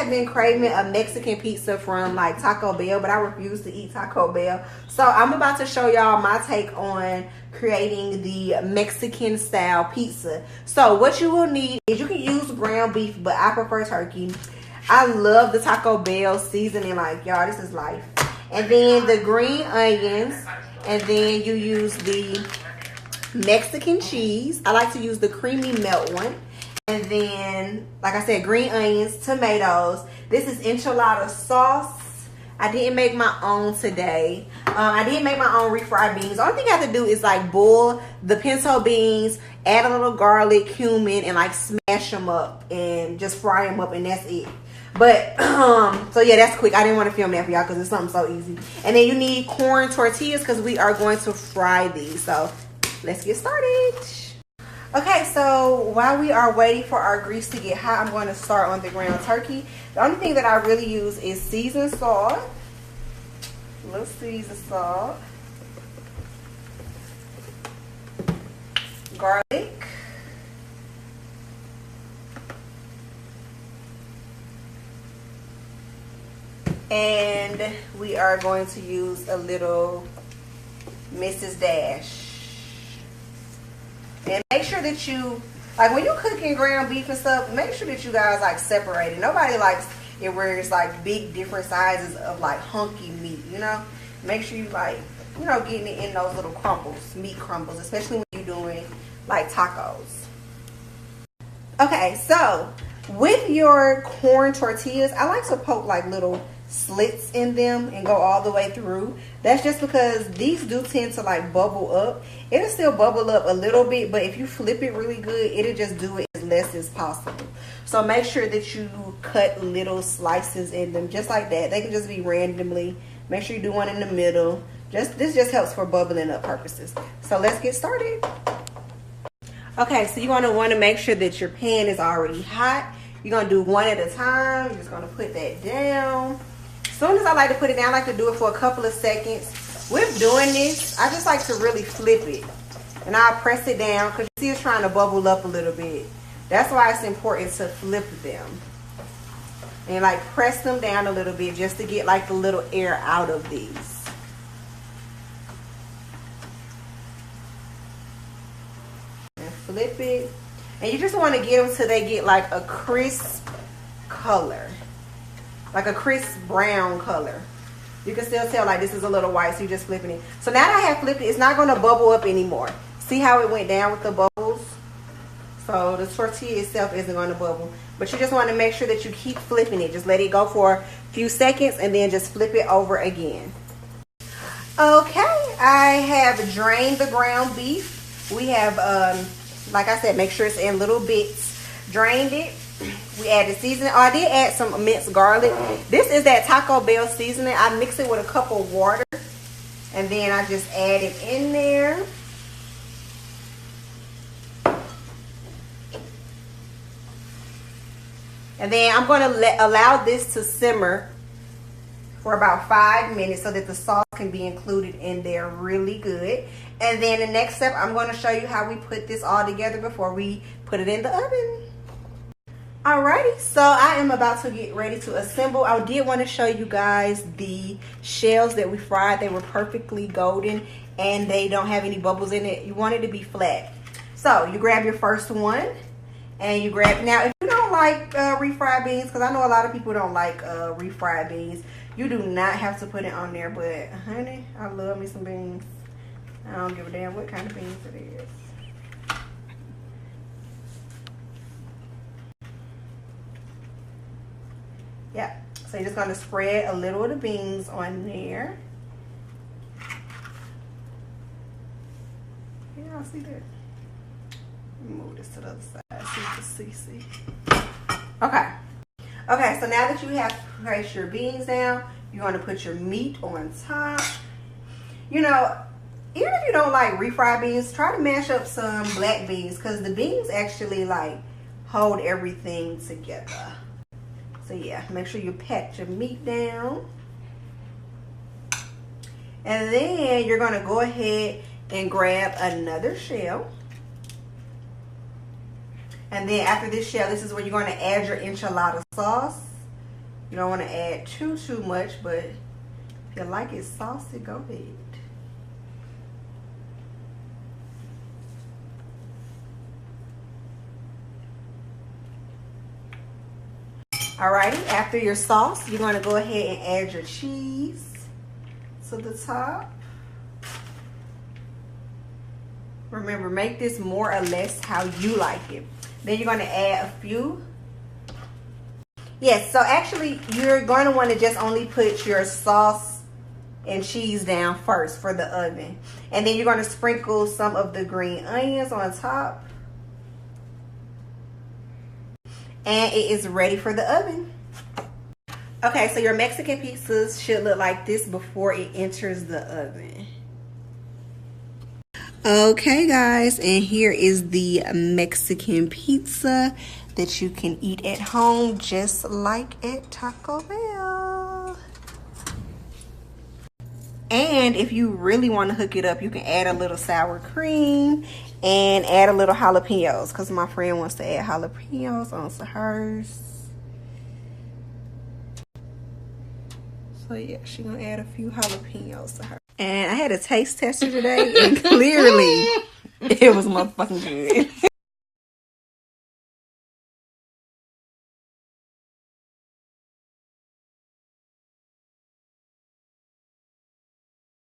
have been craving a Mexican pizza from like Taco Bell, but I refuse to eat Taco Bell. So I'm about to show y'all my take on creating the Mexican style pizza. So what you will need is, you can use ground beef, but I prefer turkey. I love the Taco Bell seasoning, like, y'all, this is life. And then the green onions, and then you use the Mexican cheese. I like to use the creamy melt one. And then, like I said, green onions, tomatoes. This is enchilada sauce. I didn't make my own today. I didn't make my own refried beans. The only thing I have to do is like boil the pinto beans, add a little garlic, cumin, and like smash them up and just fry them up, and that's it. But so yeah, that's quick. I didn't want to film that for y'all because it's something so easy. And then you need corn tortillas because we are going to fry these. So let's get started. Okay, so while we are waiting for our grease to get hot, I'm going to start on the ground turkey. The only thing that I really use is seasoned salt. A little seasoned salt. Garlic. And we are going to use a little Mrs. Dash. And make sure that you, like when you cooking ground beef and stuff, make sure that you guys like separate it. Nobody likes it where it's like big different sizes of like hunky meat, you know. Make sure you like, you know, getting it in those little crumbles, meat crumbles, especially when you're doing like tacos. Okay, so with your corn tortillas, I like to poke like little slits in them and go all the way through. That's just because these do tend to like bubble up. It'll still bubble up a little bit, but if you flip it really good, it'll just do it as less as possible. So make sure that you cut little slices in them just like that. They can just be randomly. Make sure you do one in the middle. This just helps for bubbling up purposes. So let's get started. Okay, so you're going to want to make sure that your pan is already hot. You're going to do one at a time. You're just going to put that down. As soon as I like to put it down, I like to do it for a couple of seconds. With doing this, I just like to really flip it. And I'll press it down because you see it's trying to bubble up a little bit. That's why it's important to flip them. And like press them down a little bit just to get like the little air out of these. And flip it. And you just want to get them till they get like a crisp color. Like a crisp brown color. You can still tell like this is a little white, so you're just flipping it. So now that I have flipped it, it's not going to bubble up anymore. See how it went down with the bubbles? So the tortilla itself isn't going to bubble. But you just want to make sure that you keep flipping it. Just let it go for a few seconds and then just flip it over again. Okay, I have drained the ground beef. We have, like I said, make sure it's in little bits. Drained it. We added seasoning. Oh, I did add some minced garlic. This is that Taco Bell seasoning. I mix it with a cup of water. And then I just add it in there. And then I'm going to allow this to simmer for about 5 minutes so that the sauce can be included in there really good. And then the next step, I'm going to show you how we put this all together before we put it in the oven. Alrighty, so I am about to get ready to assemble. I did want to show you guys the shells that we fried. They were perfectly golden and they don't have any bubbles in it. You want it to be flat. So you grab your first one and you grab, now if you don't like refried beans, because I know a lot of people don't like refried beans, you do not have to put it on there, but honey, I love me some beans. I don't give a damn what kind of beans it is. Yeah, so you're just going to spread a little of the beans on there. Yeah, I see that. Let me move this to the other side so you can see. Okay. Okay, so now that you have placed your beans down, you're going to put your meat on top. You know, even if you don't like refried beans, try to mash up some black beans because the beans actually like hold everything together. So yeah, make sure you pat your meat down. And then you're going to go ahead and grab another shell. And then after this shell, this is where you're going to add your enchilada sauce. You don't want to add too much, but if you like it saucy, go ahead. Alrighty, after your sauce, you're going to go ahead and add your cheese to the top. Remember, make this more or less how you like it. Then you're going to add a few. Yes, so actually you're going to want to just only put your sauce and cheese down first for the oven. And then you're going to sprinkle some of the green onions on top. And it is ready for the oven. Okay, so your Mexican pizzas should look like this before it enters the oven. Okay guys, and here is the Mexican pizza that you can eat at home just like at Taco Bell. And if you really want to hook it up, you can add a little sour cream and add a little jalapenos, because my friend wants to add jalapenos onto hers. So yeah, she's gonna add a few jalapenos to her. And I had a taste tester today, and clearly it was motherfucking good.